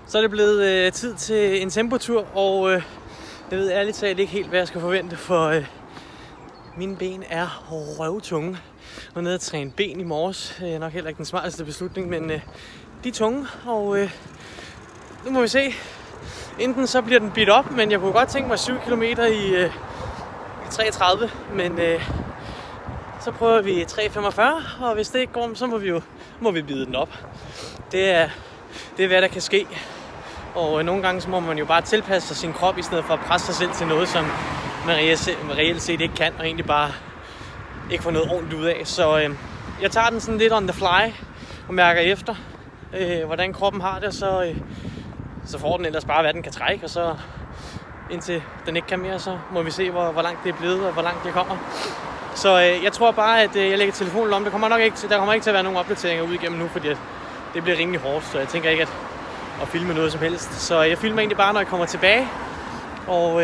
Så er det blevet tid til en tempotur, og jeg ved ærligt talt ikke helt, hvad jeg skal forvente, for mine ben er røvtunge. Jeg var nede og træne ben i morges. Nok heller ikke den smarteste beslutning, men de er tunge, og nu må vi se. Enten så bliver den bidt op, men jeg kunne godt tænke mig 7 km i 3:30, men så prøver vi 3:45, og hvis det ikke går, så må vi bide den op. Det er hvad der kan ske. Og nogle gange så må man jo bare tilpasse sig sin krop, i stedet for at presse sig selv til noget, som man reelt set ikke kan, og egentlig bare ikke få noget ordentligt ud af. Så jeg tager den sådan lidt on the fly, og mærker efter, hvordan kroppen har det, så får den ellers bare, hvad den kan trække, og så indtil den ikke kan mere, så må vi se, hvor langt det er blevet, og hvor langt det kommer. Så jeg tror bare, at jeg lægger telefonen om. Der kommer ikke til at være nogen opdateringer ud igennem nu, fordi det bliver rimelig hårdt, så jeg tænker ikke at filme noget som helst. Så jeg filmer egentlig bare, når jeg kommer tilbage, og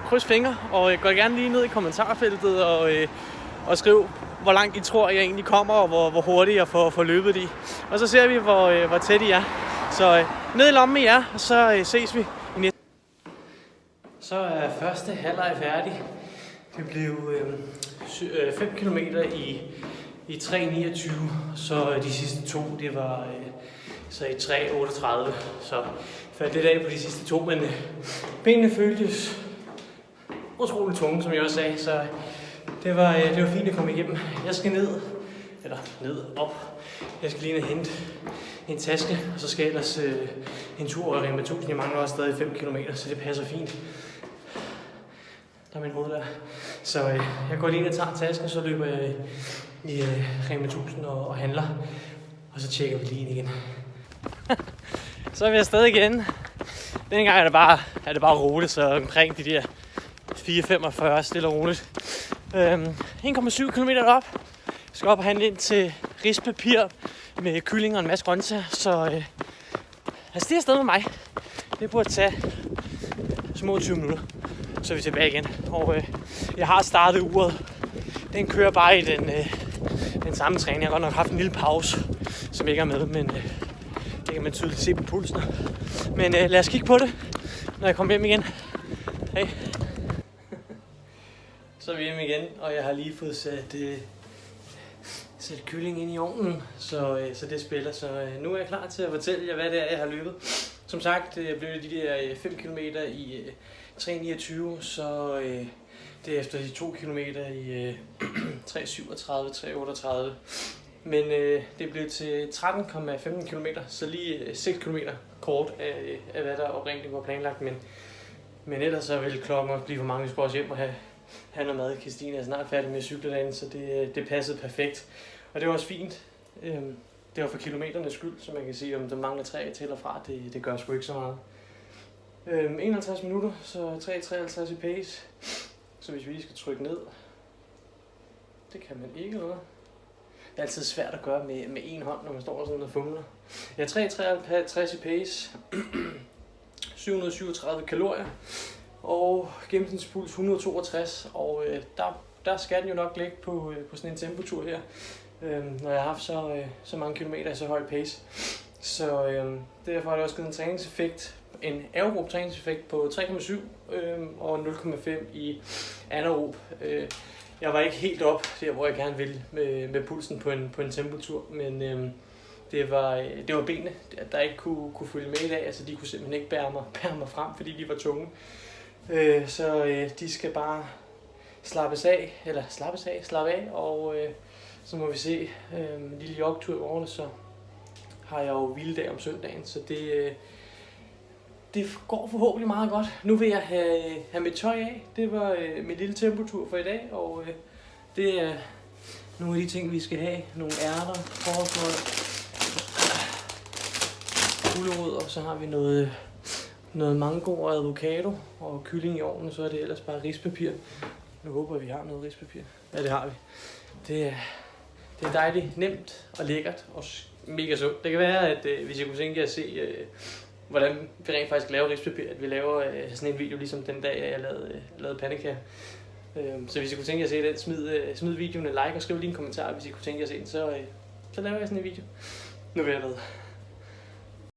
kryds fingre, og jeg går gerne lige ned i kommentarfeltet og skriv, hvor langt I tror, jeg egentlig kommer, og hvor hurtigt jeg får løbet i. Og så ser vi, hvor tæt I er. Så ned i lommen med jer, og så ses vi i næste. Så er første halvleg færdig. Det blev 5 km i 3:29, så de sidste to, det var så i 3:38. Så faldt lidt af på de sidste to, men benene føltes utroligt tunge, som jeg også sagde, så det var fint at komme igennem. Jeg skal op. Jeg skal lige hente en taske, og så skal jeg ellers en tur over Rema 1000. Jeg mangler også stadig 5 km, så det passer fint. Der er min hoved der. Så jeg går lige ind og tager tasken, så løber jeg i Rema 1000 og handler. Og så tjekker vi lige ind igen. Så er vi afsted igen. Denne gang er det bare roligt, så omkring de der 4:45 stille og roligt. 1,7 km op. Jeg skal op og handle ind til rispapir med kylling og en masse grøntsager. Så det er afsted med mig. Det burde tage små 20 minutter. Så er vi tilbage igen. Og jeg har startet uret. Den kører bare i den samme træning. Jeg har godt nok haft en lille pause, som ikke er med, men det kan man tydeligt se på pulsen. Men lad os kigge på det, når jeg kommer hjem igen. Hej. Så er vi hjemme igen, og jeg har lige fået sat kylling ind i ovnen, så det spiller. Så nu er jeg klar til at fortælle jer, hvad det er, jeg har løbet. Som sagt, det blev de der 5 km i 3:29, så det er efter de 2 km i 3:37, 3:38. Men det blev til 13,15 km, så lige 6 km kort af hvad der oprindeligt var planlagt. Men ellers så vil klokken også blive for mange. Vi skal også hjem og have noget mad. Christine er snart færdig med at cykle derinde, så det passede perfekt. Og det var også fint. Det var for kilometernes skyld, så man kan sige, om der mangler 3 til og fra, det gør sgu ikke så meget. 51 minutter, så 3:53 i pace. Så hvis vi lige skal trykke ned, det kan man ikke noget. Det er altid svært at gøre med en hånd, når man står sådan og fumler. Ja, 3:53 i pace, 737 kalorier, og gennemsnitspuls 162, og der skal den jo nok ligge på sådan en tempotur her, når jeg har haft så mange kilometer i så høj pace. Så derfor har det også givet en træningseffekt, en aerob træningseffekt på 3,7 og 0,5 i anaerob. Jeg var ikke helt op der, hvor jeg gerne ville med pulsen på en tempotur, men det var benene, der ikke kunne følge med i dag. Altså, de kunne simpelthen ikke bære mig frem, fordi de var tunge. Så de skal bare slappe af, og så må vi se en lille jogtur i årene, så har jeg jo hviledag om søndagen, så det går forhåbentlig meget godt. Nu vil jeg have mit tøj af. Det var min lille tempotur for i dag, og det er nogle af de ting, vi skal have. Nogle ærter, forårsmål, gulerod, og så har vi noget mango og avocado og kylling i ovnen, så er det ellers bare rispapir. Nu håber vi har noget rispapir. Ja, det har vi. Det er dejligt nemt og lækkert og mega sundt. Det kan være, at hvis jeg kunne tænke jer at se, hvordan vi rent faktisk laver rispapir, at vi laver sådan en video, ligesom den dag, jeg lavede pandekager. Så hvis I kunne tænke jer at se den, smid videoen en like og skriv lige en kommentar, hvis I kunne tænke jer at se den, så laver jeg sådan en video. Nu vil jeg med.